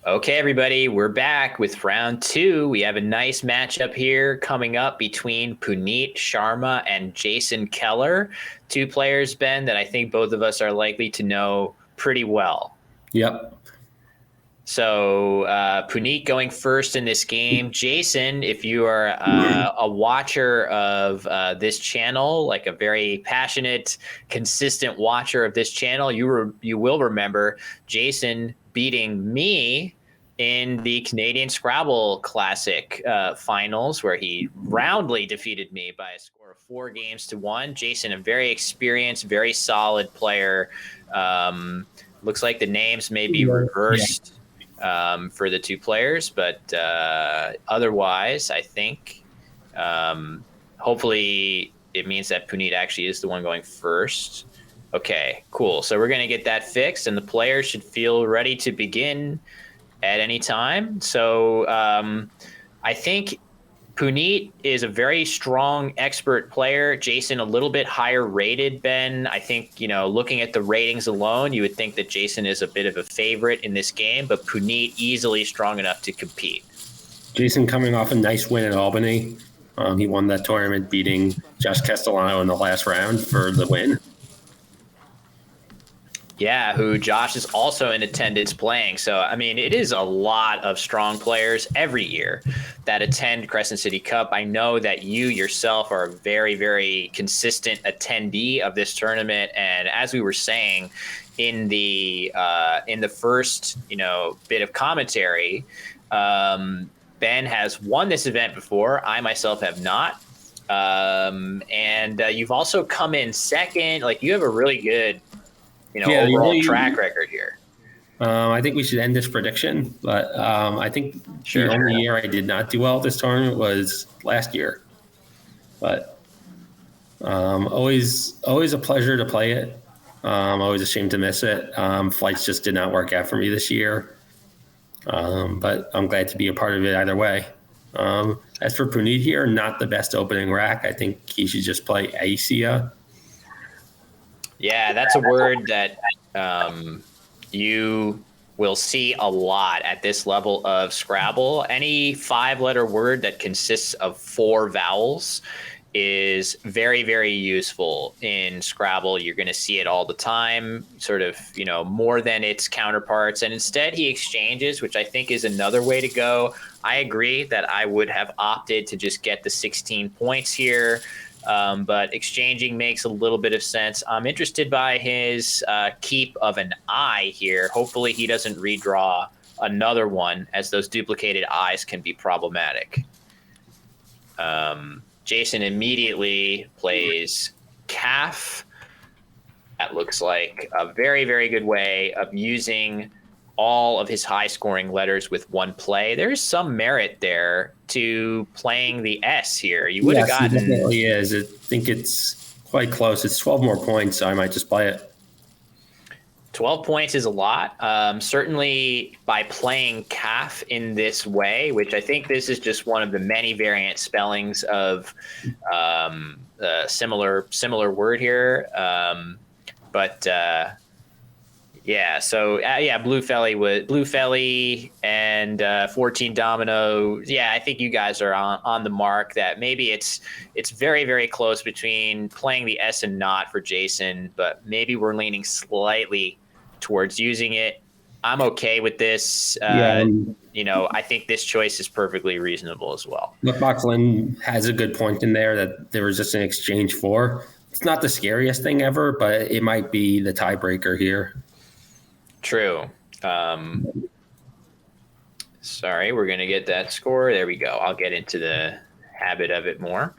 Okay, everybody, we're back with round two. We have a nice matchup here coming up between Puneet Sharma and Jason Keller. Two players, Ben, that I think both of us are likely to know pretty well. Yep. So Puneet going first in this game. Jason, if you are a watcher of this channel, like a very passionate, consistent watcher of this channel, you will remember Jason beating me in the Canadian Scrabble Classic finals, where he roundly defeated me by a score of 4-1. Jason, a very experienced, very solid player. Looks like the names may be reversed for the two players, but otherwise, I think hopefully it means that Puneet actually is the one going first. Okay, cool. So we're going to get that fixed, and the players should feel ready to begin at any time. So I think Puneet is a very strong, expert player. Jason, a little bit higher rated, Ben. I think, looking at the ratings alone, you would think that Jason is a bit of a favorite in this game, but Puneet easily strong enough to compete. Jason coming off a nice win at Albany. He won that tournament, beating Josh Castellano in the last round for the win. Yeah, who Josh is also in attendance playing. So, I mean, it is a lot of strong players every year that attend Crescent City Cup. I know that you yourself are a very, very consistent attendee of this tournament. And as we were saying in the first, bit of commentary, Ben has won this event before. I myself have not. And you've also come in second. Like, you have a really good overall track record here. I think we should end this prediction, but I think the only year I did not do well at this tournament was last year. But always a pleasure to play it. Always ashamed to miss it. Flights just did not work out for me this year, but I'm glad to be a part of it either way. As for Puneet here, not the best opening rack. I think he should just play Asia. Yeah, that's a word that you will see a lot at this level of Scrabble. Any 5-letter word that consists of 4 vowels is very, very useful in Scrabble. You're going to see it all the time, sort of, more than its counterparts. And instead he exchanges, which I think is another way to go. I agree that I would have opted to just get the 16 points here. But exchanging makes a little bit of sense. I'm interested by his keep of an I here. Hopefully he doesn't redraw another one, as those duplicated I's can be problematic. Jason immediately plays calf. That looks like a very, very good way of using all of his high-scoring letters with one play. There's some merit there to playing the S here. You would have gotten... It definitely is. I think it's quite close. It's 12 more points, so I might just play it. 12 points is a lot. Certainly by playing calf in this way, which I think this is just one of the many variant spellings of similar word here. Blue Felly and 14 Domino. Yeah, I think you guys are on the mark. That maybe it's very, very close between playing the S and not for Jason, but maybe we're leaning slightly towards using it. I'm okay with this. I think this choice is perfectly reasonable as well. Look, Boxlin has a good point in there that there was just an exchange for. It's not the scariest thing ever, but it might be the tiebreaker here. True. Sorry, we're going to get that score. There we go. I'll get into the habit of it more.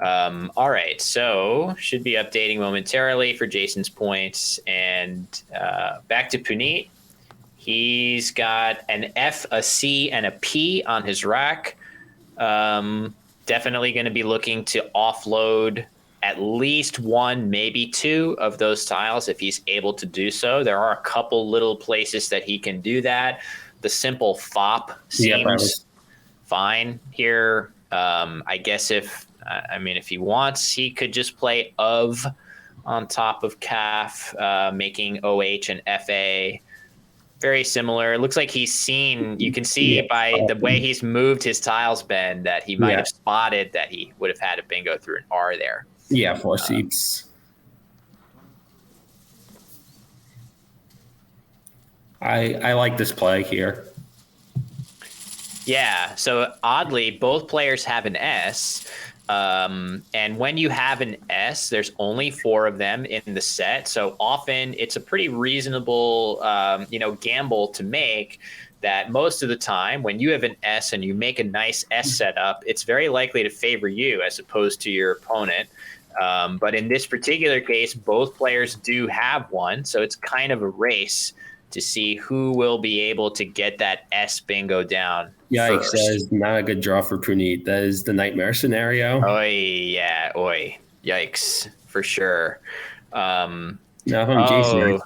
All right, so should be updating momentarily for Jason's points. And back to Puneet. He's got an F, a C, and a P on his rack. Definitely going to be looking to offload at least one, maybe 2 of those tiles if he's able to do so. There are a couple little places that he can do that. The simple fop seems fine here. I guess if he wants, he could just play of on top of calf, making OH and FA. Very similar. It looks like you can see Yeah. by the way he's moved his tiles, Ben, that he might Yeah. have spotted that he would have had a bingo through an R there. Yeah, 4 seats. I like this play here. Yeah. So oddly, both players have an S. And when you have an S, there's only 4 of them in the set. So often it's a pretty reasonable, gamble to make that most of the time when you have an S and you make a nice S setup, it's very likely to favor you as opposed to your opponent. But in this particular case, both players do have one. So it's kind of a race to see who will be able to get that S bingo down. Yikes, First. that is not a good draw for Puneet. That is the nightmare scenario. Oi, yeah, oi. Yikes, for sure. Now if I'm Jason,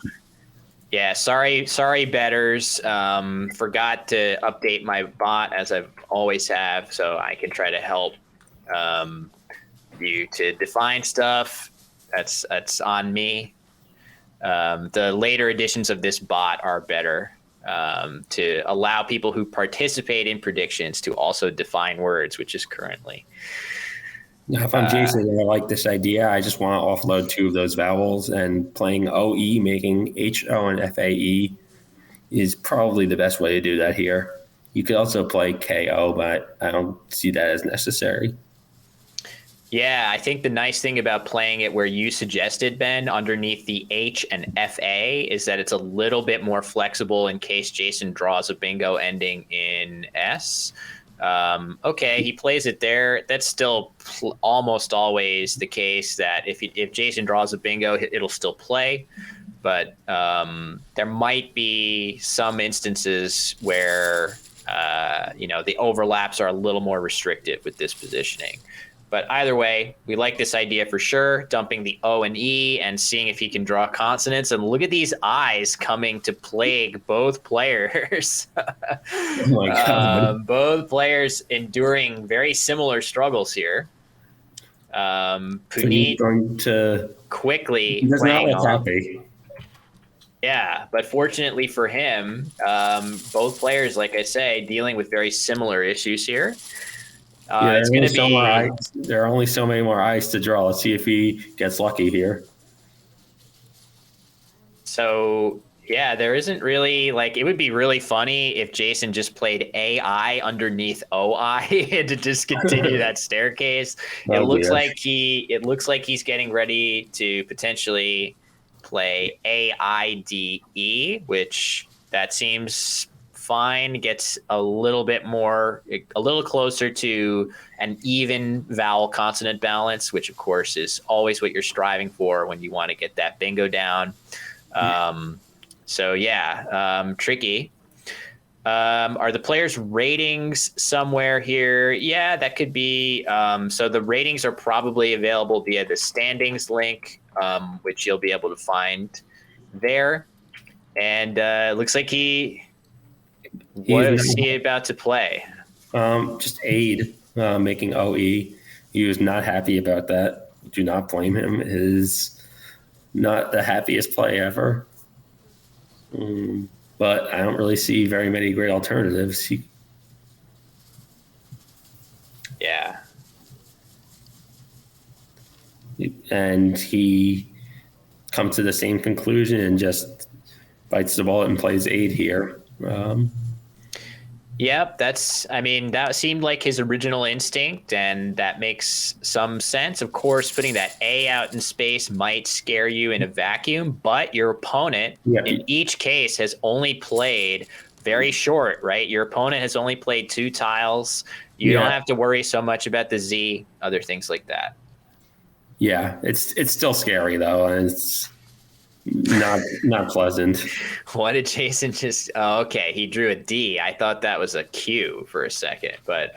yeah, sorry, betters. Forgot to update my bot as I always have, so I can try to help you to define stuff. That's on me. The later editions of this bot are better to allow people who participate in predictions to also define words, which is currently. now if I'm Jason and I like this idea, I just want to offload 2 of those vowels, and playing OE, making HO and FAE is probably the best way to do that here. You could also play KO, but I don't see that as necessary. Yeah, I think the nice thing about playing it where you suggested, Ben, underneath the H and FA is that it's a little bit more flexible in case Jason draws a bingo ending in S. Okay, he plays it there. That's still almost always the case that if Jason draws a bingo, it'll still play. But there might be some instances where the overlaps are a little more restrictive with this positioning. But either way, we like this idea for sure, dumping the O and E and seeing if he can draw consonants. And look at these I's coming to plague both players. Oh my God. Both players enduring very similar struggles here. Puneet going to quickly does not playing look on. happy. Yeah, but fortunately for him, both players, like I say, dealing with very similar issues here. It's going to be. There are only so many more eyes to draw. Let's see if he gets lucky here. So yeah, there isn't really it would be really funny if Jason just played AI underneath OI to discontinue that staircase. It looks like he's getting ready to potentially play AIDE, which that seems fine, gets a little closer to an even vowel consonant balance, which of course is always what you're striving for when you want to get that bingo down. Tricky. Are the players' ratings somewhere here? Yeah, that could be. So the ratings are probably available via the standings link, which you'll be able to find there. And it looks like what is he about to play? Just aid, making OE. He was not happy about that. Do not blame him. It is not the happiest play ever. But I don't really see very many great alternatives. Yeah. And he comes to the same conclusion and just bites the bullet and plays aid here. Yep, that seemed like his original instinct, and that makes some sense. Of course, putting that A out in space might scare you in a vacuum, but your opponent in each case has only played very short, right? Your opponent has only played 2 tiles. You don't have to worry so much about the Z, other things like that. Yeah, it's still scary though, and it's not pleasant. What did Jason just? Oh, okay, he drew a D. I thought that was a Q for a second, but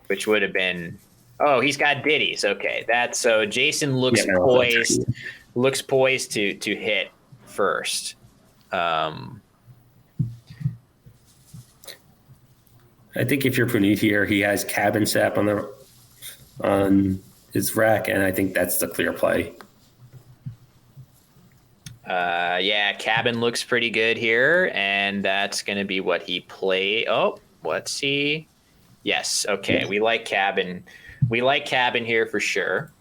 which would have been. Oh, he's got ditties. Okay, so Jason looks poised. Looks poised to hit first. I think if you're Puneet here, he has cabin sap on his rack, and I think that's the clear play. Yeah, Cabin looks pretty good here, and that's going to be what he played. Oh, what's he? Yes, okay. Yeah. We like Cabin. We like Cabin here for sure.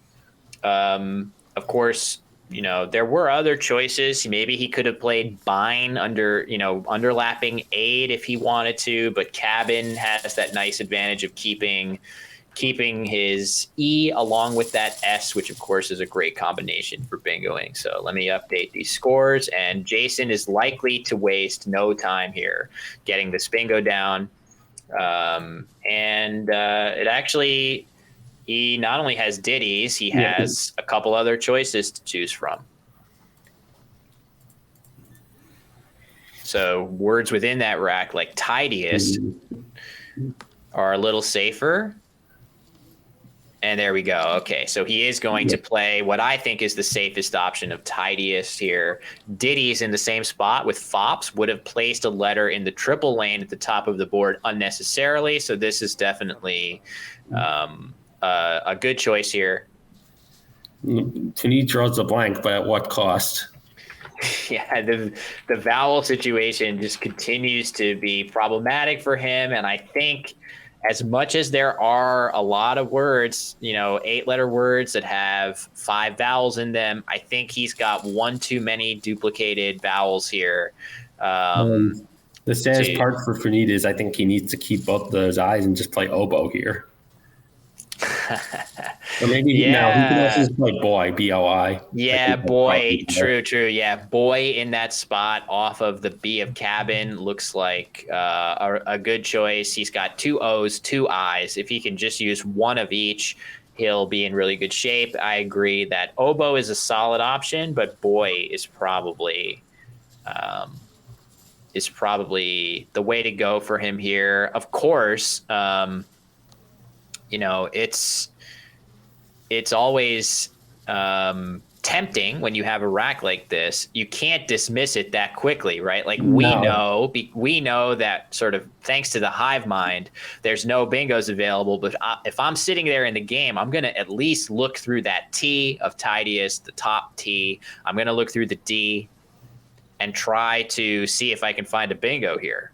Of course, there were other choices. Maybe he could have played Bine under, underlapping aid if he wanted to, but Cabin has that nice advantage of keeping his E along with that S, which of course is a great combination for bingoing. So let me update these scores, and Jason is likely to waste no time here getting this bingo down. And it actually, he not only has ditties, he Yeah. has a couple other choices to choose from. So words within that rack, like tidiest, are a little safer. And there we go. Okay, so he is going to play what I think is the safest option of tidiest here. Diddy's in the same spot with Fops, would have placed a letter in the triple lane at the top of the board unnecessarily. So this is definitely a good choice here. Puneet draws a blank, but at what cost? Yeah, the vowel situation just continues to be problematic for him. And I think as much as there are a lot of words, 8-letter words that have 5 vowels in them, I think he's got one too many duplicated vowels here. The saddest part for Puneet is I think he needs to keep both those eyes and just play oboe here. Or maybe now he can also just play boy, B-O-I. Yeah, boy. True. Yeah, boy in that spot off of the B of Cabin looks like a good choice. He's got 2 O's, 2 I's. If he can just use one of each, he'll be in really good shape. I agree that oboe is a solid option, but boy is probably the way to go for him here. Of course, it's always tempting when you have a rack like this. You can't dismiss it that quickly, right? Like we know that sort of thanks to the hive mind, there's no bingos available. But if I'm sitting there in the game, I'm going to at least look through that T of tidiest, the top T. I'm going to look through the D and try to see if I can find a bingo here.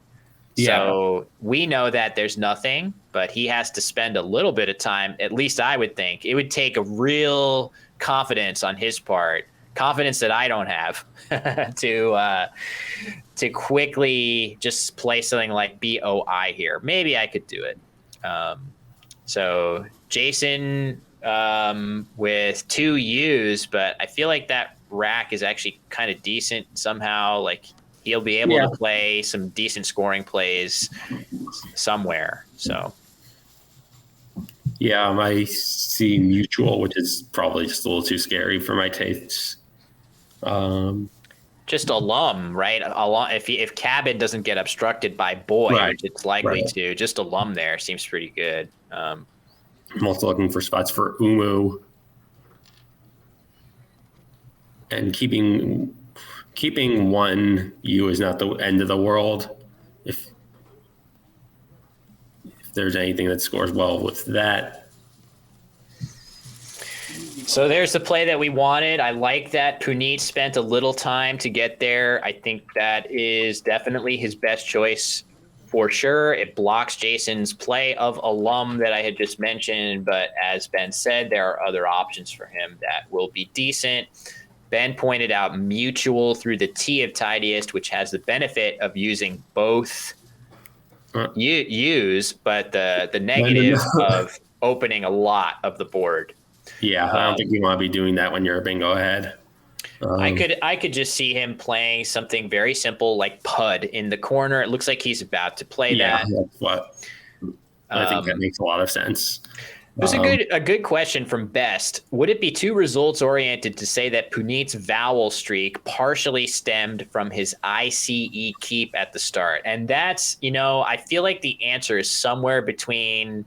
Yeah. So we know that there's nothing, but he has to spend a little bit of time. At least I would think it would take a real confidence on his part, confidence that I don't have, to quickly just play something like BOI here. Maybe I could do it. So Jason with 2 U's, but I feel like that rack is actually kind of decent somehow. Like he'll be able to play some decent scoring plays somewhere. So, yeah, I see mutual, which is probably just a little too scary for my tastes. Just alum, right? If Cabin doesn't get obstructed by boy, which it's likely to, just alum there seems pretty good. I'm also looking for spots for umu, and keeping 1 U is not the end of the world. If there's anything that scores well with that. So there's the play that we wanted. I like that Puneet spent a little time to get there. I think that is definitely his best choice for sure. It blocks Jason's play of alum that I had just mentioned, but as Ben said, there are other options for him that will be decent. Ben pointed out mutual through the T of tidiest, which has the benefit of using both U's, but the negative of opening a lot of the board. Yeah, I don't think you want to be doing that when you're a bingo ahead. I could just see him playing something very simple like Pud in the corner. It looks like he's about to play that. That's what I think that makes a lot of sense. There's a good question from Best. Would it be too results oriented to say that Puneet's vowel streak partially stemmed from his ICE keep at the start? And that's, I feel like the answer is somewhere between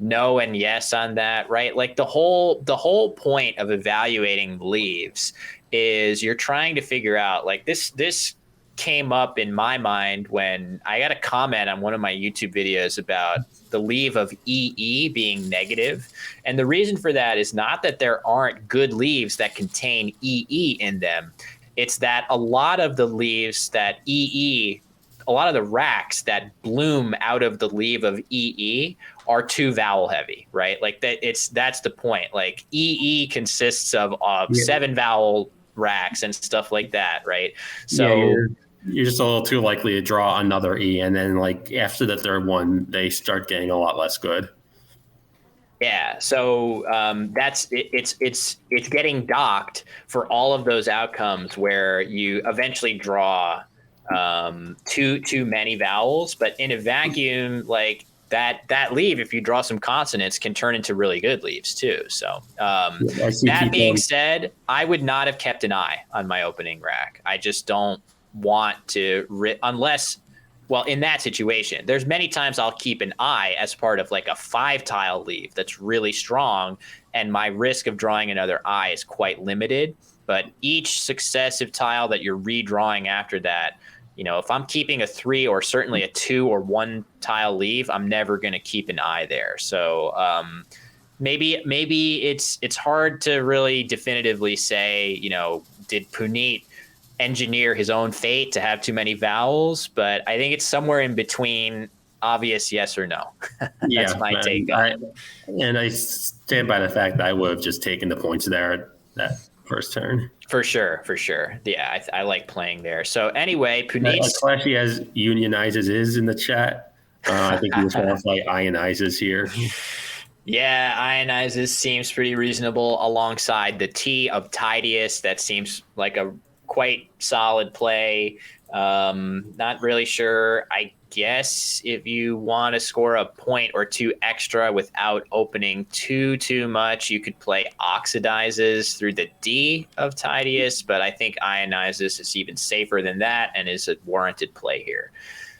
no and yes on that, right? Like the whole point of evaluating leaves is you're trying to figure out, like, this came up in my mind when I got a comment on one of my YouTube videos about the leave of EE being negative. And the reason for that is not that there aren't good leaves that contain EE in them. It's that a lot of the leaves that a lot of the racks that bloom out of the leaf of EE are too vowel heavy, right? Like that's the point. Like EE consists of Yeah. 7 vowel racks and stuff like that, right? Yeah, So you're just a little too likely to draw another E, and then like after the third one, they start getting a lot less good. yeah, so that's it, it's getting docked for all of those outcomes where you eventually draw too many vowels, but in a vacuum, like that leaf, if you draw some consonants, can turn into really good leaves too. So I see that being people. said, I would not have kept an eye on my opening rack. I just don't want to unless, well, in that situation, there's many times I'll keep an eye as part of like a 5-tile leaf that's really strong, and my risk of drawing another eye is quite limited. But each successive tile that you're redrawing after that, if I'm keeping a 3 or certainly a 2 or 1 tile leaf, I'm never going to keep an eye there. So maybe it's hard to really definitively say, did Puneet engineer his own fate to have too many vowels? But I think it's somewhere in between obvious yes or no. That's Yeah, my take on it. and I stand by the fact that I would have just taken the points there that first turn. For sure, for sure. Yeah, I like playing there. So anyway, Puneet's. Classy as unionizes is in the chat. I think you just want to play ionizes here. Yeah, ionizes seems pretty reasonable alongside the T of Tidius. That seems like a quite solid play. Not really sure. I guess if you want to score a point or two extra without opening too much, you could play oxidizes through the D of Tidius, but I think ionizes is even safer than that and is a warranted play here.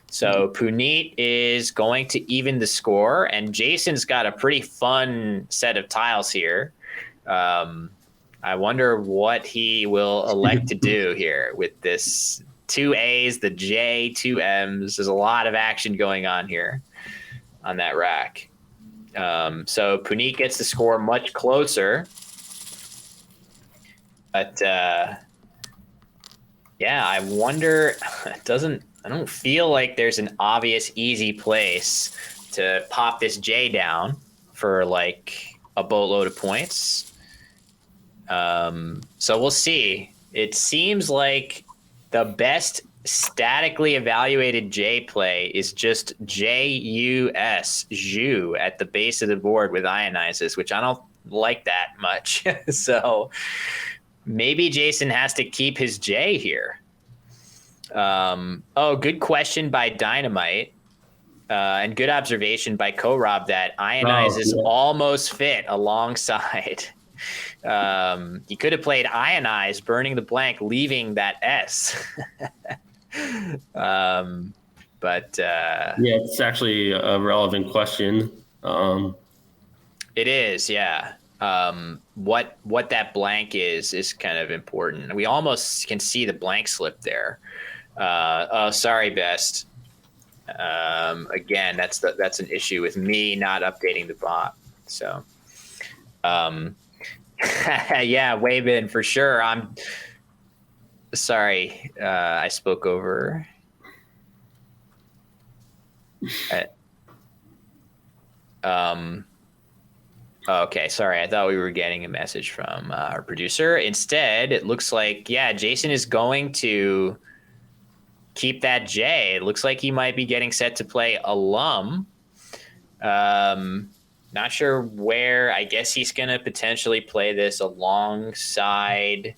So Puneet is going to even the score, and Jason's got a pretty fun set of tiles here. I wonder what he will elect to do here with this 2 A's, the J, 2 M's. There's a lot of action going on here on that rack. So Puneet gets the score much closer. But yeah, I wonder, I don't feel like there's an obvious easy place to pop this J down for like a boatload of points. So we'll see. It seems like the best statically evaluated J play is just JUS, Ju, at the base of the board with ionizes, which I don't like that much. So maybe Jason has to keep his J here. Good question by Dynamite. And good observation by Co-Rob that ionizes almost fit alongside. He could have played ionize, burning the blank, leaving that S. But yeah, it's actually a relevant question. It is, yeah. What that blank is kind of important. We almost can see the blank slip there. Sorry, Best. Again, that's an issue with me not updating the bot. So, yeah, wave in for sure. I'm sorry. I spoke over. Okay, sorry. I thought we were getting a message from our producer. Instead, it looks like, yeah, Jason is going to keep that J. It looks like he might be getting set to play alum. Not sure where. I guess he's going to potentially play this alongside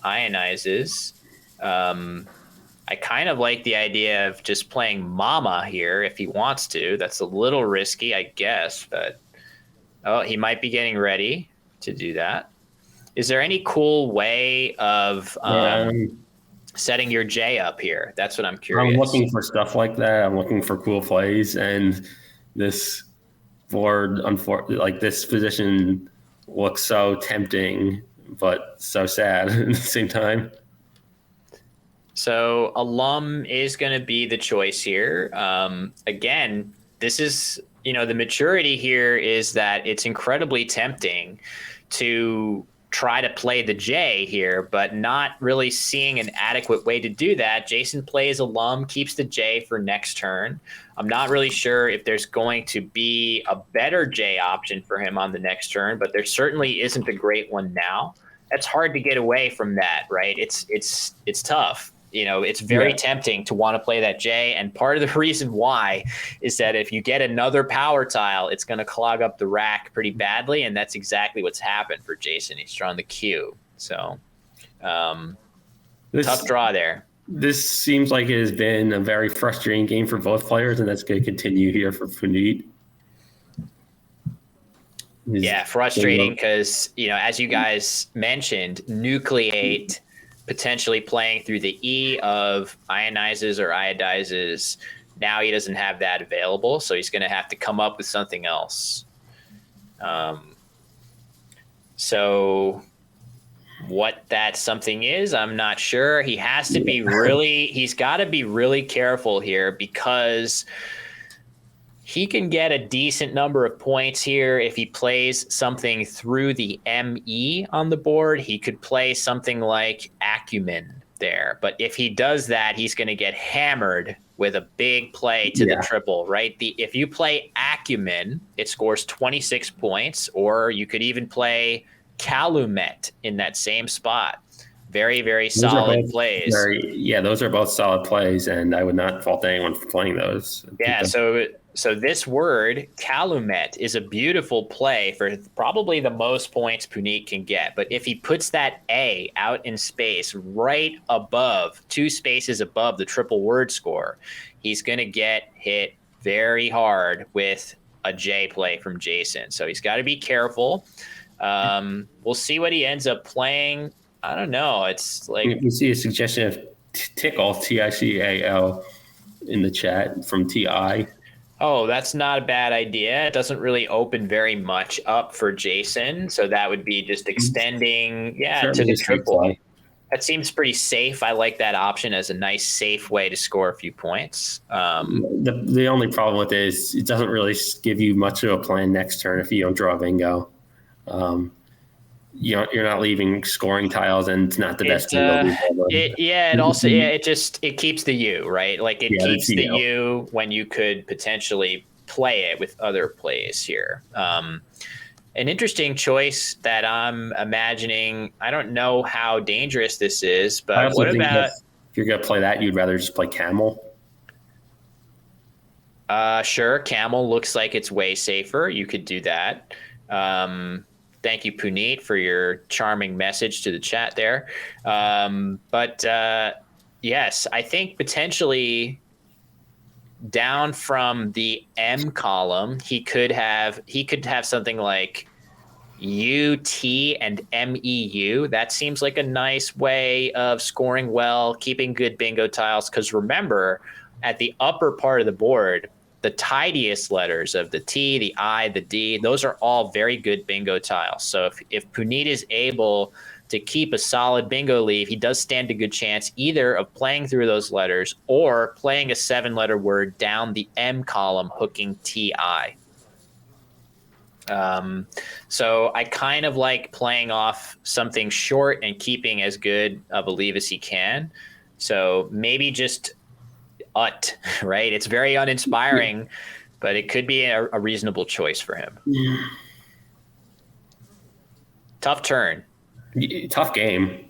ionizes. I kind of like the idea of just playing Mama here if he wants to. That's a little risky, I guess, but he might be getting ready to do that. Is there any cool way of setting your J up here? That's what I'm curious. I'm looking for stuff like that. I'm looking for cool plays, and this board, like this position, looks so tempting, but so sad at the same time. So alum is going to be the choice here. Again, this is, the maturity here is that it's incredibly tempting to try to play the J here, but not really seeing an adequate way to do that. Jason plays Alum, keeps the J for next turn. I'm not really sure if there's going to be a better J option for him on the next turn, but there certainly isn't a great one now. It's hard to get away from that, right? It's tough. It's very tempting to want to play that J, and part of the reason why is that if you get another power tile, it's going to clog up the rack pretty badly, and that's exactly what's happened for Jason. He's drawn the Q, so tough draw there. This seems like it has been a very frustrating game for both players, and that's going to continue here for Puneet. Yeah, frustrating because, as you guys mentioned, Nucleate potentially playing through the E of ionizes or iodizes. Now he doesn't have that available, so he's going to have to come up with something else. So what that something is, I'm not sure. He has to be he's got to be really careful here, because he can get a decent number of points here if he plays something through the ME on the board. He could play something like Acumen there. But if he does that, he's going to get hammered with a big play to the triple, right? If you play Acumen, it scores 26 points, or you could even play Calumet in that same spot. Very, very solid plays. Those are both solid plays, and I would not fault anyone for playing those. Yeah, so this word, Calumet, is a beautiful play for probably the most points Puneet can get. But if he puts that A out in space right above, 2 spaces above the triple word score, he's going to get hit very hard with a J play from Jason. So he's got to be careful. We'll see what he ends up playing. I don't know. It's like we see a suggestion of Tickle, Tical, in the chat from Ti. Oh, that's not a bad idea. It doesn't really open very much up for Jason, so that would be just extending, to the triple. That seems pretty safe. I like that option as a nice, safe way to score a few points. The only problem with it is it doesn't really give you much of a plan next turn if you don't draw a bingo. You're not leaving scoring tiles, and it's not the best. It also it keeps the U, right? Like it keeps the U when you could potentially play it with other plays here. An interesting choice that I'm imagining. I don't know how dangerous this is, but what about if you're going to play that, you'd rather just play Camel? Sure, Camel looks like it's way safer. You could do that. Thank you, Puneet, for your charming message to the chat there. Yes, I think potentially down from the M column, he could have something like UT and MEU. That seems like a nice way of scoring well, keeping good bingo tiles. Because remember, at the upper part of the board, the tidiest letters of the T, the I, the D, those are all very good bingo tiles. So if Puneet is able to keep a solid bingo leave, he does stand a good chance either of playing through those letters or playing a 7-letter word down the M column, hooking TI. So I kind of like playing off something short and keeping as good of a leave as he can. So maybe just right? It's very uninspiring, but it could be a reasonable choice for him. Tough turn. Tough game.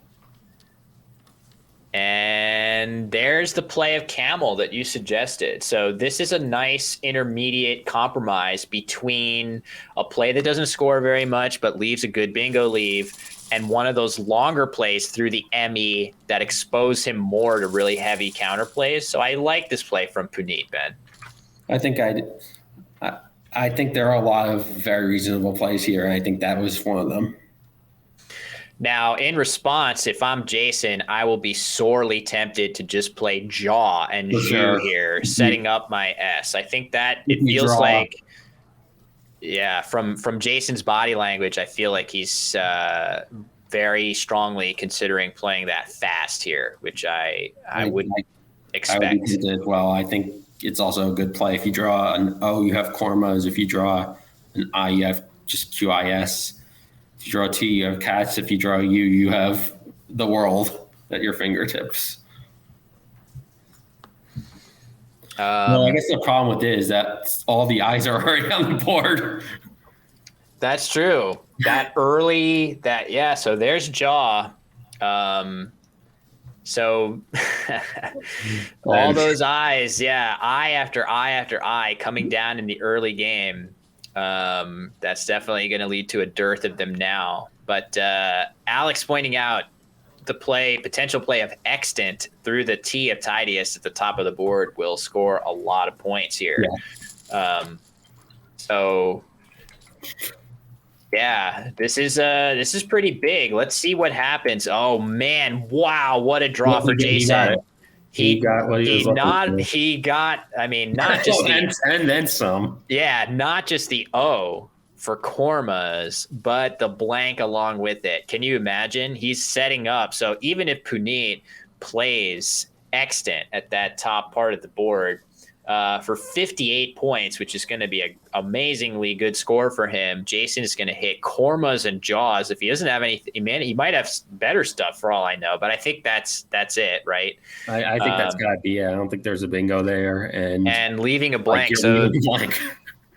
And there's the play of Camel that you suggested. So this is a nice intermediate compromise between a play that doesn't score very much but leaves a good bingo leave, and one of those longer plays through the ME that expose him more to really heavy counterplays. So I like this play from Puneet, Ben. I think there are a lot of very reasonable plays here, and I think that was one of them. Now, in response, if I'm Jason, I will be sorely tempted to just play Jaw and Zhu here, setting up my S. I think that it feels like, from Jason's body language, I feel like he's very strongly considering playing that fast here, which I would expect. I would did well. I think it's also a good play. If you draw an O, you have Kormas. If you draw an I, you have just QIS. If you draw a T, you have cats. If you draw a U, you have the world at your fingertips. Well, I guess the problem with it is that all the eyes are already on the board. That's true. So there's jaw. So all those eyes, eye after eye after eye coming down in the early game. That's definitely going to lead to a dearth of them now. But Alex pointing out the potential play of Extant through the T of Tidiest at the top of the board will score a lot of points here. Yeah. So yeah, this is pretty big. Let's see what happens. Oh man, wow, what a draw for Jason. He got what he was looking for. He got, I mean, not just and then some. Yeah, not just the O for Kormas, but the blank along with it. Can you imagine? He's setting up. So even if Puneet plays Extant at that top part of the board for 58 points, which is going to be an amazingly good score for him, Jason is going to hit Kormas and Jaws. If he doesn't have anything, man, he might have better stuff for all I know. But I think that's it, right? I think that's got to be it. I don't think there's a bingo there. And leaving a blank.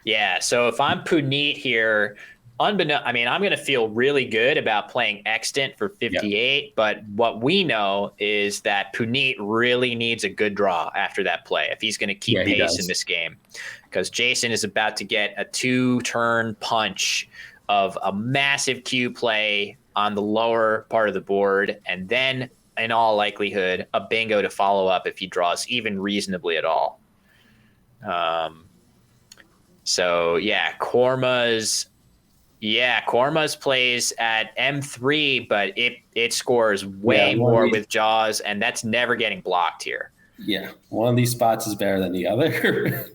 Yeah, so if I'm Puneet here, I'm going to feel really good about playing Extant for 58, but what we know is that Puneet really needs a good draw after that play if he's going to keep pace in this game, because Jason is about to get a 2-turn punch of a massive Q play on the lower part of the board, and then, in all likelihood, a bingo to follow up if he draws even reasonably at all. So yeah, Kormas plays at M3, but it scores way more with Jaws, and that's never getting blocked here. Yeah, one of these spots is better than the other.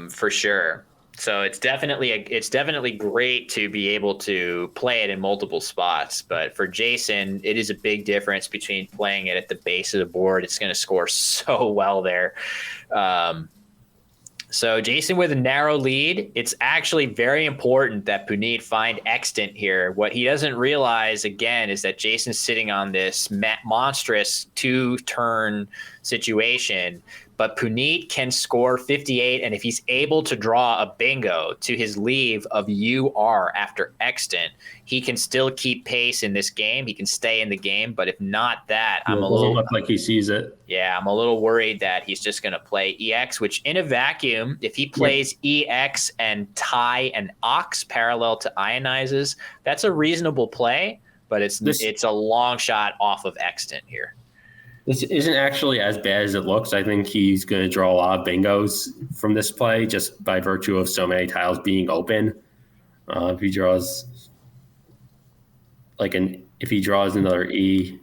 For sure. So it's definitely great to be able to play it in multiple spots, but for Jason, it is a big difference between playing it at the base of the board. It's going to score so well there. So Jason with a narrow lead. It's actually very important that Puneet find Extant here. What he doesn't realize, again, is that Jason's sitting on this monstrous 2-turn situation, but Puneet can score 58, and if he's able to draw a bingo to his leave of UR after Extant, he can still keep pace in this game. He can stay in the game, but if not that, it doesn't look like he sees it. Yeah, I'm a little worried that he's just going to play EX, which in a vacuum, if he plays EX and tie and Ox parallel to Ionizes, that's a reasonable play, but it's a long shot off of Extant here. This isn't actually as bad as it looks. I think he's going to draw a lot of bingos from this play just by virtue of so many tiles being open. If he draws another E,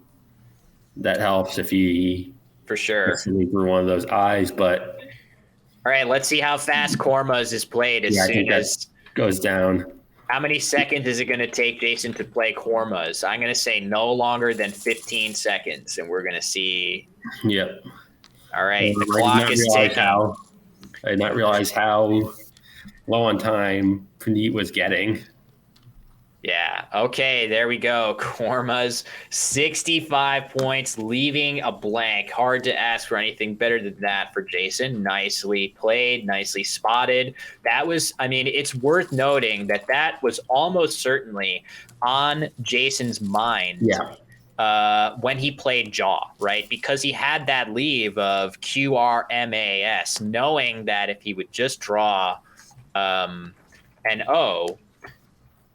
that helps if he for sure through one of those eyes. But all right, let's see how fast Kormas is played as soon as goes down. How many seconds is it going to take Jason to play Kormas? I'm going to say no longer than 15 seconds, and we're going to see. Yep. All right, the clock is ticking. I did not realize how low on time Puneet was getting. Yeah. Okay, there we go. Kormas, 65 points, leaving a blank. Hard to ask for anything better than that for Jason. Nicely played, nicely spotted. It's worth noting that was almost certainly on Jason's mind. Yeah. When he played Jaw, right? Because he had that leave of QRMAS, knowing that if he would just draw an O,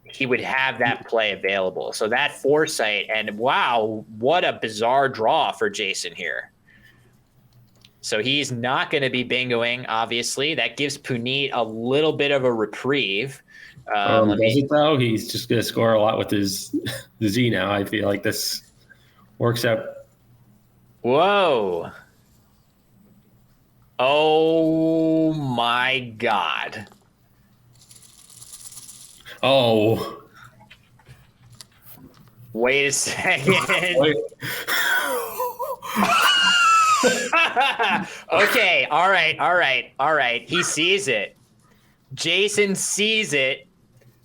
he would have that play available. So that foresight, and wow, what a bizarre draw for Jason here. So he's not going to be bingoing, obviously. That gives Puneet a little bit of a reprieve. Does it though? He's just going to score a lot with his Z now. I feel like this works out. Whoa. Oh my God. Oh. Wait a second. Okay. All right. He sees it. Jason sees it.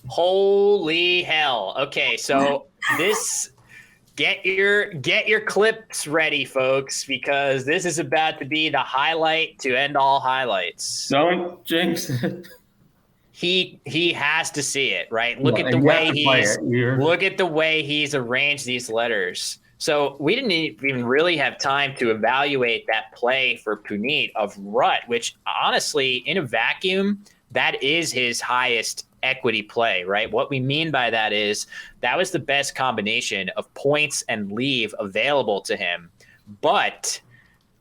Holy hell. Okay, so this get your clips ready, folks, because this is about to be the highlight to end all highlights. Don't jinx it. He has to see it, right? Yeah, you have to play it. Look at the way he's arranged these letters. So we didn't even really have time to evaluate that play for Puneet of Rut, which honestly, in a vacuum, that is his highest equity play, right? What we mean by that is that was the best combination of points and leave available to him. But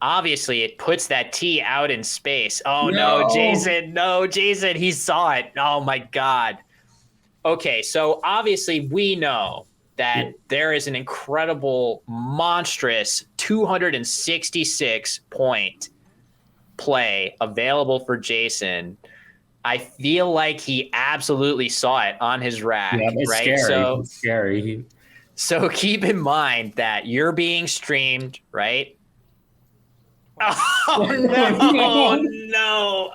obviously it puts that T out in space. Oh no, Jason, no, Jason, he saw it. Oh my God. Okay, so obviously we know that there is an incredible, monstrous 266 point play available for Jason. I feel like he absolutely saw it on his rack, Yeah, it's right? scary. It's scary. So keep in mind that you're being streamed, right? Oh no, no.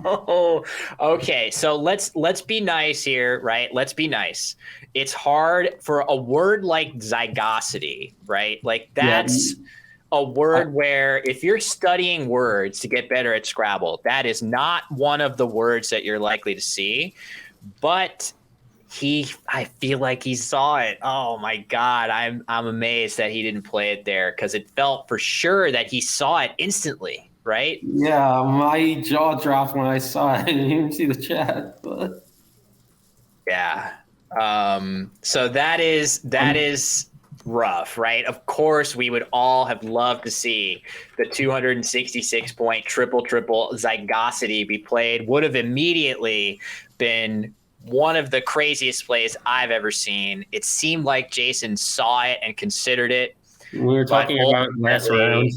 Oh. Okay, so let's be nice here, right? Let's be nice. It's hard for a word like zygosity, right? Like that's a word where if you're studying words to get better at Scrabble, that is not one of the words that you're likely to see. But I feel like he saw it. Oh my God. I'm amazed that he didn't play it there because it felt for sure that he saw it instantly, right? Yeah, my jaw dropped when I saw it. I didn't even see the chat, but Yeah. So that is rough, right? Of course, we would all have loved to see the 266 point triple zygosity be played. Would have immediately been one of the craziest plays I've ever seen. It seemed like Jason saw it and considered it. we were talking about last round.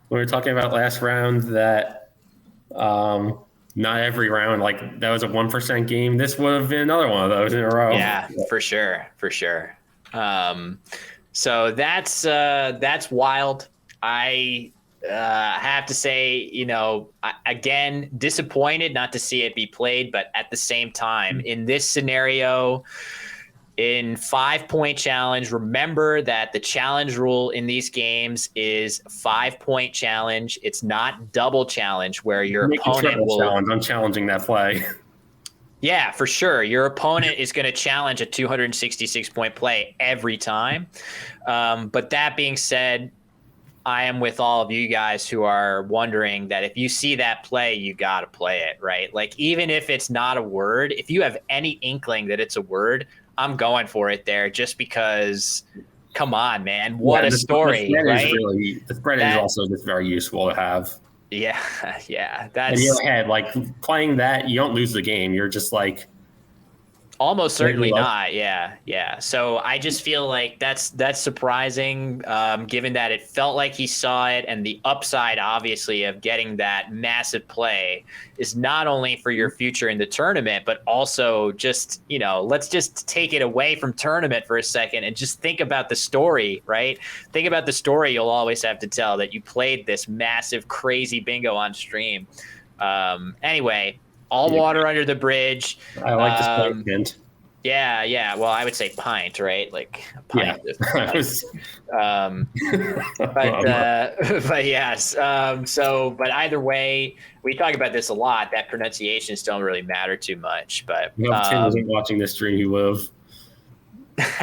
We were talking about last round that not every round, like that was a 1% game. This would have been another one of those in a row. Yeah, for sure. So that's wild. I have to say, again, disappointed not to see it be played, but at the same time, in this scenario, in 5-point challenge, remember that the challenge rule in these games is 5-point challenge. It's not double challenge where your opponent will challenge. I'm challenging that play. Yeah, for sure. Your opponent is going to challenge a 266 point play every time. But that being said, I am with all of you guys who are wondering that if you see that play, you got to play it, right? Like, even if it's not a word, if you have any inkling that it's a word, I'm going for it there just because, come on, man. What a story, right? The spread is also just very useful to have. Yeah. In your head, like playing that, you don't lose the game. You're just like almost certainly not. Yeah. So I just feel like that's surprising, given that it felt like he saw it, and the upside, obviously, of getting that massive play is not only for your future in the tournament, but also just, let's just take it away from tournament for a second and just think about the story, right? Think about the story you'll always have to tell that you played this massive, crazy bingo on stream. Anyway, all water under the bridge. I like this pint hint. Yeah. Well, I would say pint, right? Like a pint. Yeah. But yes. But either way, we talk about this a lot. That pronunciations don't really matter too much. But Tim wasn't watching this stream. He would have.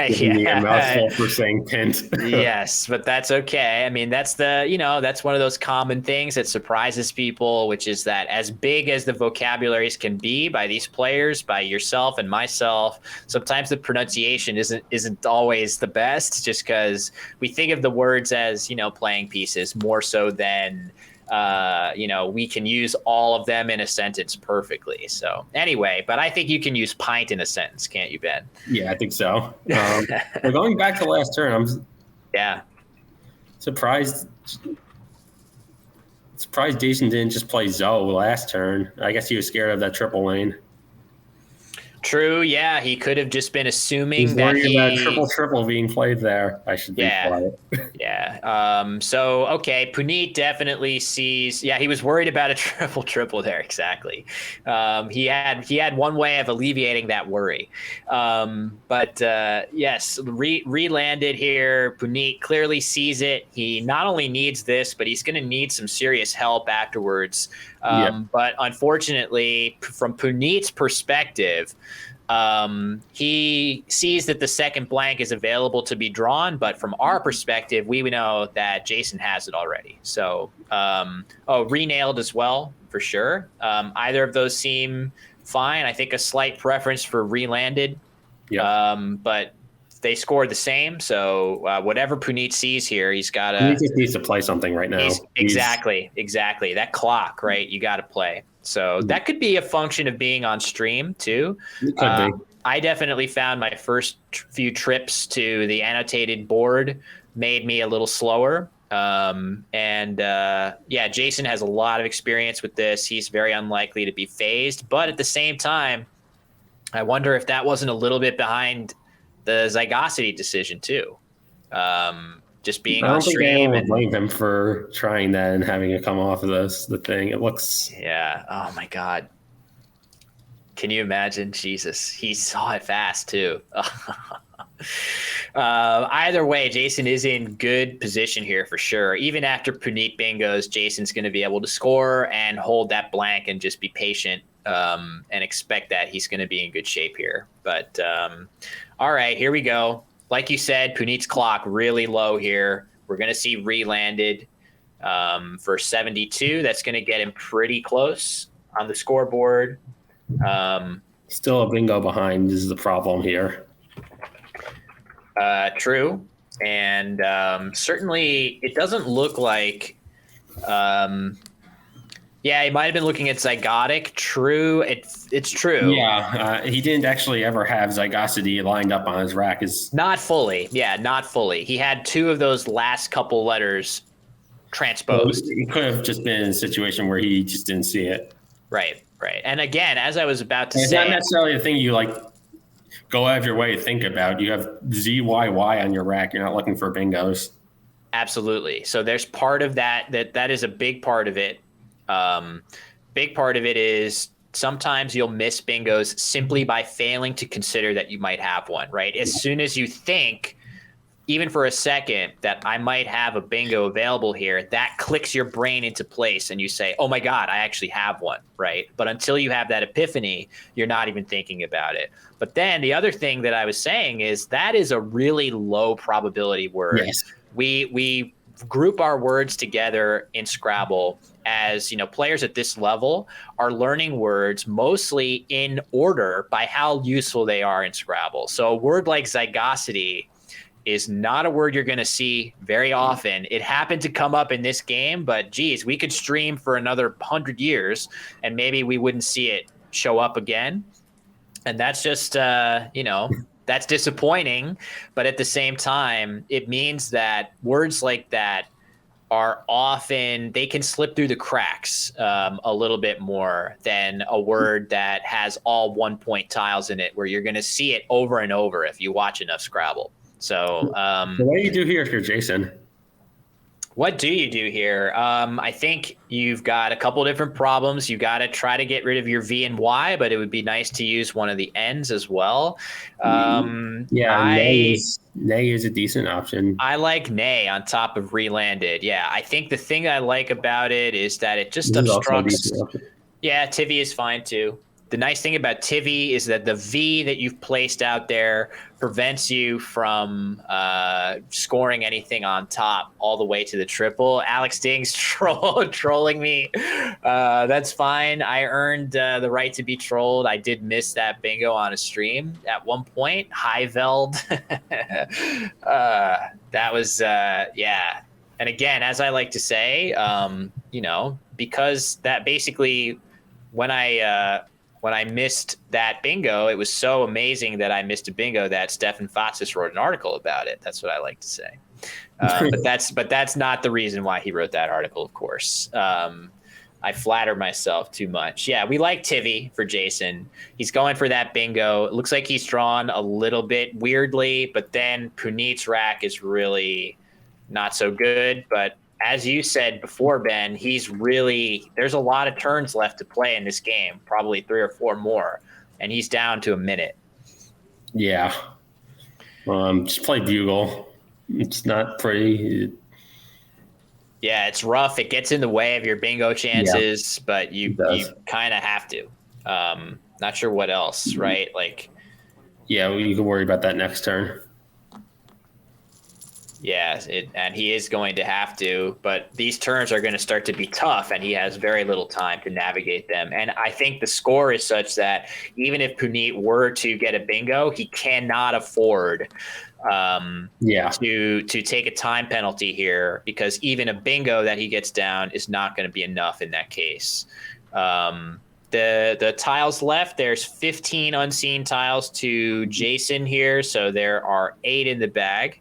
Yeah, mouthful for saying pint. Yes, but that's okay. I mean, that's that's one of those common things that surprises people, which is that as big as the vocabularies can be by these players, by yourself and myself, sometimes the pronunciation isn't always the best, just because we think of the words as playing pieces more so than we can use all of them in a sentence perfectly. So anyway, but I think you can use pint in a sentence, can't you, Ben? Yeah, I think so. But going back to last turn, I'm surprised Jason didn't just play Zoe last turn. I guess he was scared of that triple lane. True. Yeah, he could have just been He's assuming that worried about he. triple being played there. I should be Yeah. quiet. Yeah. So okay, Puneet definitely sees. Yeah, he was worried about a triple there. Exactly. He had one way of alleviating that worry. But yes, re-landed here. Puneet clearly sees it. He not only needs this, but he's going to need some serious help afterwards. Yeah. But unfortunately, from Puneet's perspective, he sees that the second blank is available to be drawn, but from our perspective, we know that Jason has it already. So, re-nailed as well, for sure. Either of those seem fine. I think a slight preference for re-landed, Yeah. but they scored the same. So whatever Puneet sees here, he's got He to. just needs to play something right now. He's exactly that clock, right? You got to play. So that could be a function of being on stream too. It could be. I definitely found my first few trips to the annotated board made me a little slower. Jason has a lot of experience with this. He's very unlikely to be phased, but at the same time, I wonder if that wasn't a little bit behind the Zygosity decision too. Just being I on don't think anyone stream would and blame him for trying that and having it come off of the thing. It looks. yeah. Oh my God. Can you imagine? Jesus, he saw it fast too. Either way, Jason is in good position here for sure. Even after Puneet bingos, Jason's going to be able to score and hold that blank and just be patient and expect that he's going to be in good shape here. But all right, here we go. Like you said, Puneet's clock really low here. We're going to see re-landed for 72. That's going to get him pretty close on the scoreboard. Still a bingo behind is the problem here. True. And certainly it doesn't look like he might have been looking at Zygotic. True. It's true. Yeah, he didn't actually ever have Zygosity lined up on his rack. Not fully. Yeah, not fully. He had two of those last couple letters transposed. It could have just been a situation where he just didn't see it. Right. And again, as I was about to it's say, not necessarily a thing you like go out of your way to think about. You have ZYY on your rack. You're not looking for bingos. Absolutely. So there's part of that is a big part of it. Big part of it is sometimes you'll miss bingos simply by failing to consider that you might have one, right? As soon as you think, even for a second, that I might have a bingo available here, that clicks your brain into place and you say, oh my God, I actually have one, right? But until you have that epiphany, you're not even thinking about it. But then the other thing that I was saying is that is a really low probability word. Yes. We group our words together in Scrabble as, players at this level are learning words mostly in order by how useful they are in Scrabble. So a word like zygosity is not a word you're going to see very often. It happened to come up in this game, but geez, we could stream for another 100 years and maybe we wouldn't see it show up again. And that's just, that's disappointing. But at the same time, it means that words like that are often, they can slip through the cracks a little bit more than a word that has all 1-point tiles in it, where you're going to see it over and over if you watch enough Scrabble. So what do you do here if you're Jason? What do you do here? I think you've got a couple different problems. You got to try to get rid of your V and Y, but it would be nice to use one of the N's as well. Nay is a decent option. I like nay on top of re-landed. Yeah, I think the thing I like about it is that it just obstructs. Yeah, Tivy is fine too. The nice thing about Tivy is that the V that you've placed out there prevents you from scoring anything on top all the way to the triple. Alex Ding's trolling me. That's fine. I earned the right to be trolled. I did miss that bingo on a stream at one point. High-veld. That was, yeah. And again, as I like to say, because that basically when I missed that bingo, it was so amazing that I missed a bingo that Stefan Fatsis wrote an article about it. That's what I like to say. But that's not the reason why he wrote that article, of course. I flatter myself too much. Yeah, we like Tivy for Jason. He's going for that bingo. It looks like he's drawn a little bit weirdly, but then Puneet's rack is really not so good. But as you said before, Ben, there's a lot of turns left to play in this game, probably 3 or 4 more, and he's down to a minute. Yeah. Just play Bugle. It's not pretty. Yeah, it's rough. It gets in the way of your bingo chances, but you kind of have to. Not sure what else, right? Like, yeah, you can worry about that next turn. yeah, and he is going to have to, but these turns are going to start to be tough, and he has very little time to navigate them. And I think the score is such that even if Puneet were to get a bingo, he cannot afford to take a time penalty here, because even a bingo that he gets down is not going to be enough in that case. The tiles left, there's 15 unseen tiles to Jason here, so there are 8 in the bag.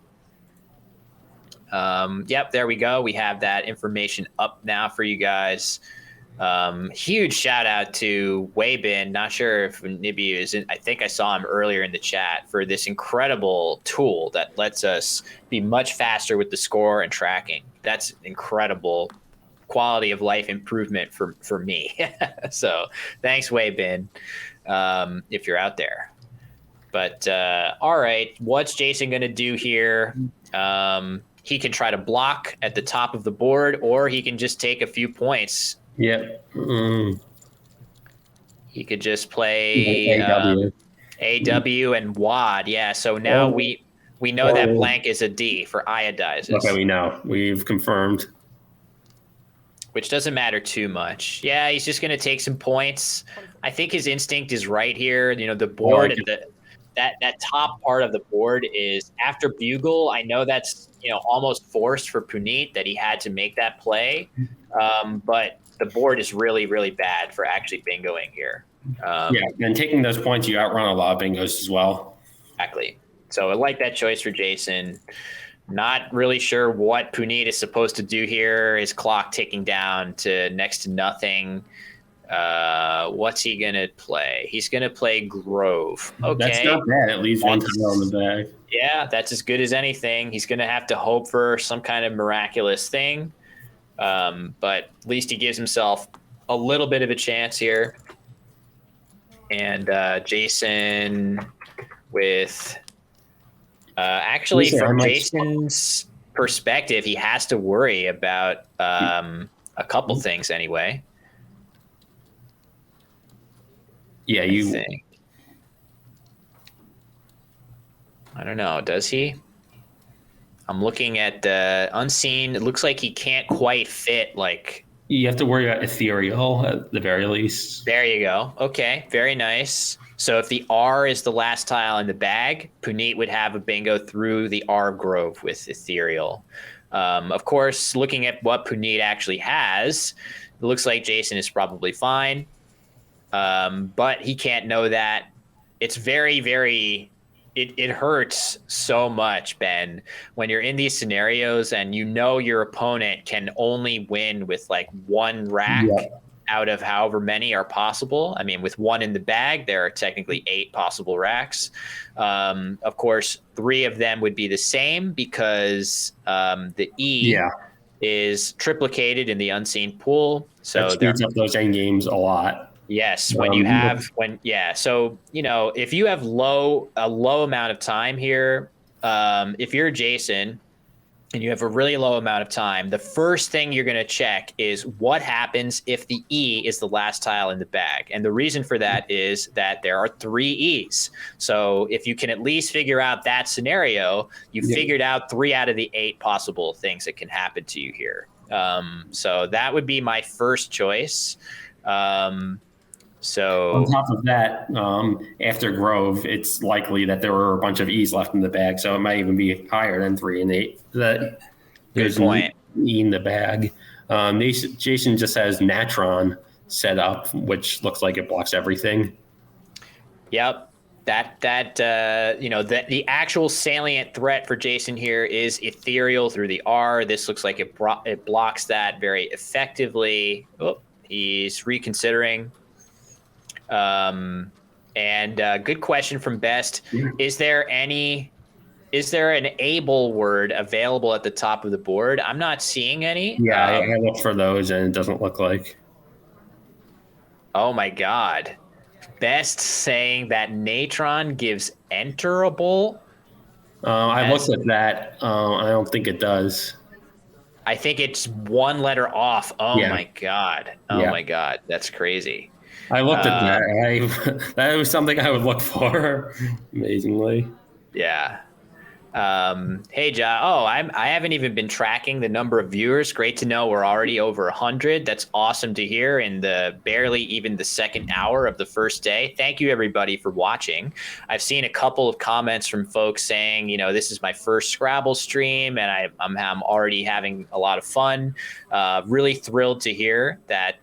Yep, there we go. We have that information up now for you guys. Huge shout out to Weibin. Not sure if Nibi is in. I think I saw him earlier in the chat for this incredible tool that lets us be much faster with the score and tracking. That's incredible quality of life improvement for me. So thanks, Weibin, if you're out there. But all right, what's Jason going to do here? He can try to block at the top of the board, or he can just take a few points. Yep. He could just play AW and WAD. Yeah, so now we know that blank is a D for iodizes. Okay, we know. We've confirmed. Which doesn't matter too much. Yeah, he's just going to take some points. I think his instinct is right here. You know, the board that top part of the board is after Bugle. I know that's, you know, almost forced for Puneet that he had to make that play, but the board is really, really bad for actually bingoing here. And taking those points, you outrun a lot of bingos as well. Exactly. So I like that choice for Jason. Not really sure what Puneet is supposed to do here. His clock ticking down to next to nothing. What's he gonna play? He's gonna play Grove. Okay, that's not bad. At least one tile in the bag. Yeah, that's as good as anything. He's gonna have to hope for some kind of miraculous thing, but at least he gives himself a little bit of a chance here. And Jason, with actually from Jason's perspective, he has to worry about a couple things anyway. Yeah, I don't know. Does he? I'm looking at the unseen. It looks like he can't quite fit. Like, you have to worry about ethereal at the very least. There you go. Okay, very nice. So if the R is the last tile in the bag, Puneet would have a bingo through the R Grove with ethereal. Of course, looking at what Puneet actually has, it looks like Jason is probably fine. But he can't know that. It's very, very, it hurts so much, Ben, when you're in these scenarios and you know your opponent can only win with like one rack out of however many are possible. I mean, with one in the bag, there are technically 8 possible racks. Of course, 3 of them would be the same because the E is triplicated in the unseen pool. So that speeds up those end games a lot. Yes, so, you know, if you have a low amount of time here, if you're Jason and you have a really low amount of time, the first thing you're going to check is what happens if the E is the last tile in the bag. And the reason for that is that there are 3 E's. So if you can at least figure out that scenario, you figured out 3 out of the 8 possible things that can happen to you here. So that would be my first choice. So on top of that, after Grove, it's likely that there were a bunch of E's left in the bag, so it might even be higher than 3 and 8. That good point. E in the bag. Jason just has Natron set up, which looks like it blocks everything. Yep. The actual salient threat for Jason here is ethereal through the R. This looks like it blocks that very effectively. Oh, He's reconsidering. And good question from Best. Is there an able word available at the top of the board? I'm not seeing any. Yeah, I look for those, and it doesn't look like. Oh my God. Best saying that Natron gives enterable. I looked at that. I don't think it does. I think it's one letter off. Oh Yeah. my God. Oh Yeah. my God. That's crazy. I looked at that. That was something I would look for, amazingly. Yeah. Hey, Ja. Oh, I haven't even been tracking the number of viewers. Great to know we're already over 100. That's awesome to hear in the barely even the second hour of the first day. Thank you, everybody, for watching. I've seen a couple of comments from folks saying, this is my first Scrabble stream, and I'm already having a lot of fun. Really thrilled to hear that,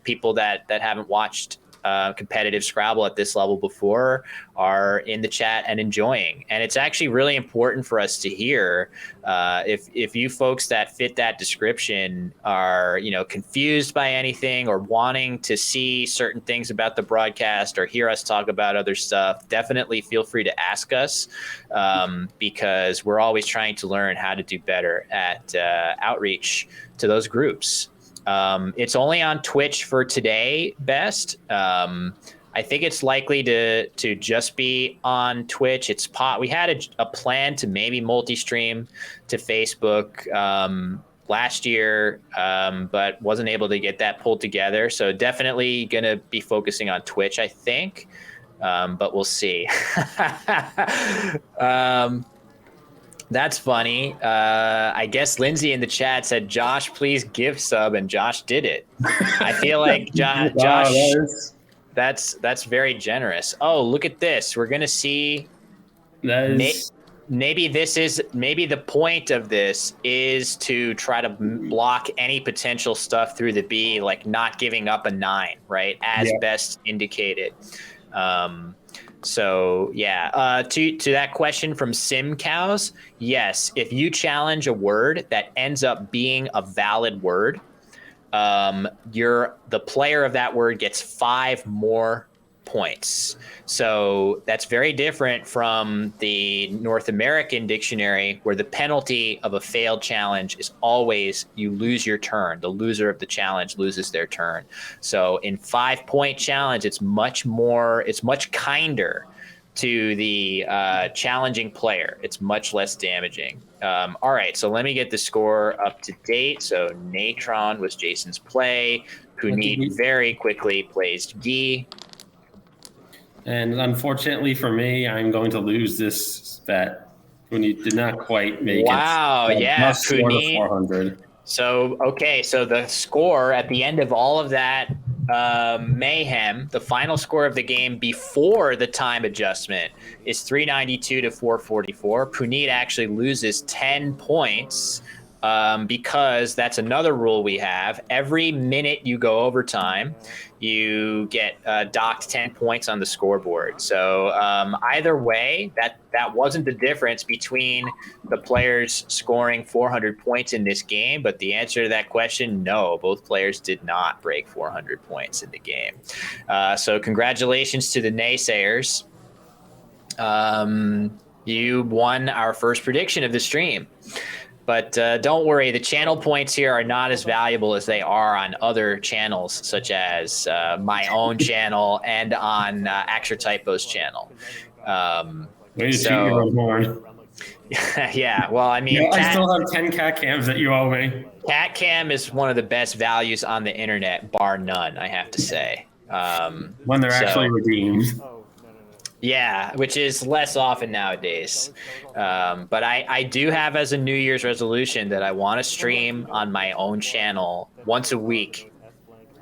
people that haven't watched competitive Scrabble at this level before are in the chat and enjoying. And it's actually really important for us to hear if you folks that fit that description are, confused by anything or wanting to see certain things about the broadcast or hear us talk about other stuff, definitely feel free to ask us because we're always trying to learn how to do better at outreach to those groups. It's only on Twitch for today, Best. I think it's likely to just be on Twitch. We had a plan to maybe multi-stream to Facebook last year, but wasn't able to get that pulled together. So definitely going to be focusing on Twitch, I think, but we'll see. That's funny. I guess Lindsay in the chat said, Josh, please give sub, and Josh did it. I feel like Josh, that's very generous. Oh, look at this. We're going to see. Maybe the point of this is to try to block any potential stuff through the B, like not giving up a 9, right? As Best indicated. So yeah, to that question from Sim Cows, yes, if you challenge a word that ends up being a valid word, the player of that word gets 5 more points. So that's very different from the North American dictionary, where the penalty of a failed challenge is always you lose your turn. The loser of the challenge loses their turn. So in 5-point challenge, it's much kinder to the challenging player. It's much less damaging. All right, so let me get the score up to date. So Natron was Jason's play. Puneet very quickly placed Guy. And unfortunately for me, I'm going to lose this bet. Puneet did not quite make it. Wow, yeah, Puneet. 400. So, okay, so the score at the end of all of that mayhem, the final score of the game before the time adjustment is 392 to 444. Puneet actually loses 10 points because that's another rule we have. Every minute you go overtime, you get docked 10 points on the scoreboard. So either way, that wasn't the difference between the players scoring 400 points in this game. But the answer to that question, no, both players did not break 400 points in the game. So congratulations to the naysayers. You won our first prediction of the stream. But don't worry, the channel points here are not as valuable as they are on other channels, such as my own channel and on Actor Typo's channel. Yeah, well, I mean, I still have 10 cat cams that you owe me. Cat cam is one of the best values on the internet, bar none, I have to say. When they're actually redeemed. Yeah, which is less often nowadays. But I do have as a New Year's resolution that I want to stream on my own channel once a week,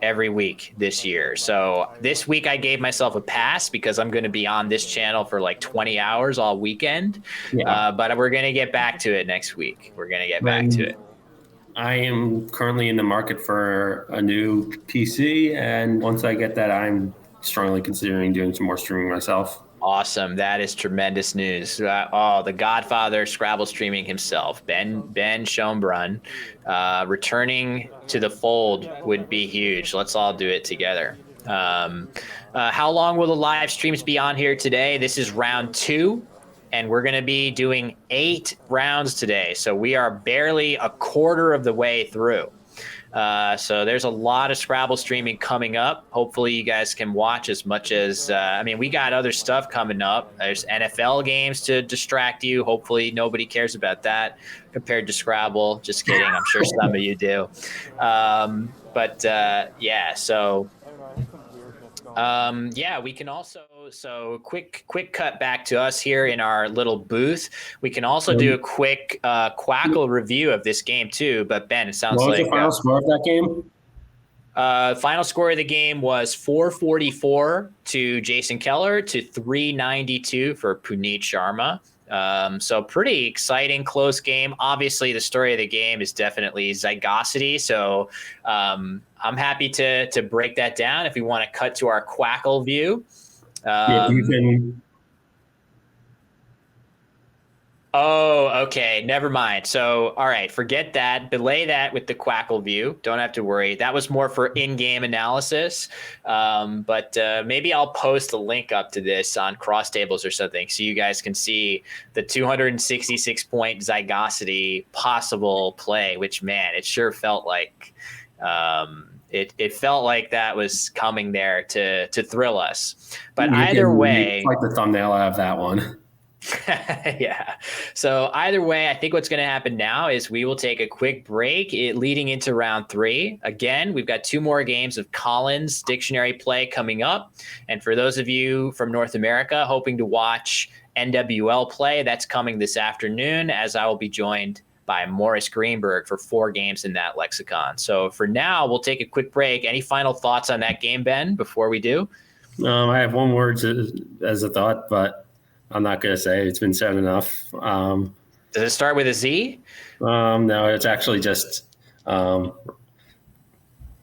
every week this year. So this week I gave myself a pass because I'm going to be on this channel for like 20 hours all weekend. Yeah. But we're going to get back to it next week. We're going to get back to it. I am currently in the market for a new PC. And once I get that, I'm strongly considering doing some more streaming myself. Awesome. That is tremendous news. The Godfather Scrabble streaming himself, Ben Schoenbrun, returning to the fold would be huge. Let's all do it together. How long will the live streams be on here today? This is round 2, and we're going to be doing 8 rounds today. So we are barely a quarter of the way through. So there's a lot of Scrabble streaming coming up. Hopefully you guys can watch as much as, we got other stuff coming up. There's NFL games to distract you. Hopefully nobody cares about that compared to Scrabble. Just kidding. I'm sure some of you do. We can also, quick cut back to us here in our little booth. We can also do a quick Quackle review of this game too. But Ben, it sounds like. What was the final score of that game? Final score of the game was 444 to Jason Keller to 392 for Puneet Sharma. So pretty exciting, close game. Obviously, the story of the game is definitely zygosity. So I'm happy to break that down if we want to cut to our Quackle view. If you can. Oh, okay. Never mind. So, all right, forget that. Belay that with the Quackle view. Don't have to worry. That was more for in-game analysis. But maybe I'll post a link up to this on Cross Tables or something so you guys can see the 266-point zygosity possible play, which, man, it sure felt like it felt like that was coming there to thrill us. But either way, like the thumbnail out of that one. Yeah. So either way, I think what's going to happen now is we will take a quick break leading into round 3. Again, we've got 2 more games of Collins dictionary play coming up. And for those of you from North America hoping to watch NWL play, that's coming this afternoon, as I will be joined by Morris Greenberg for 4 games in that lexicon. So for now, we'll take a quick break. Any final thoughts on that game, Ben, before we do? I have one word as a thought, but I'm not going to say. It's been said enough. Does it start with a Z? No, it's actually just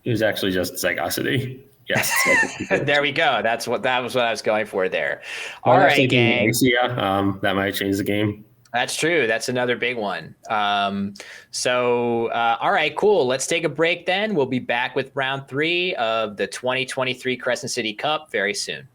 zygosity. Yes. There we go. That was what I was going for there. All right, gang. That might change the game. That's true. That's another big one. All right, cool. Let's take a break then. We'll be back with round 3 of the 2023 Crescent City Cup very soon.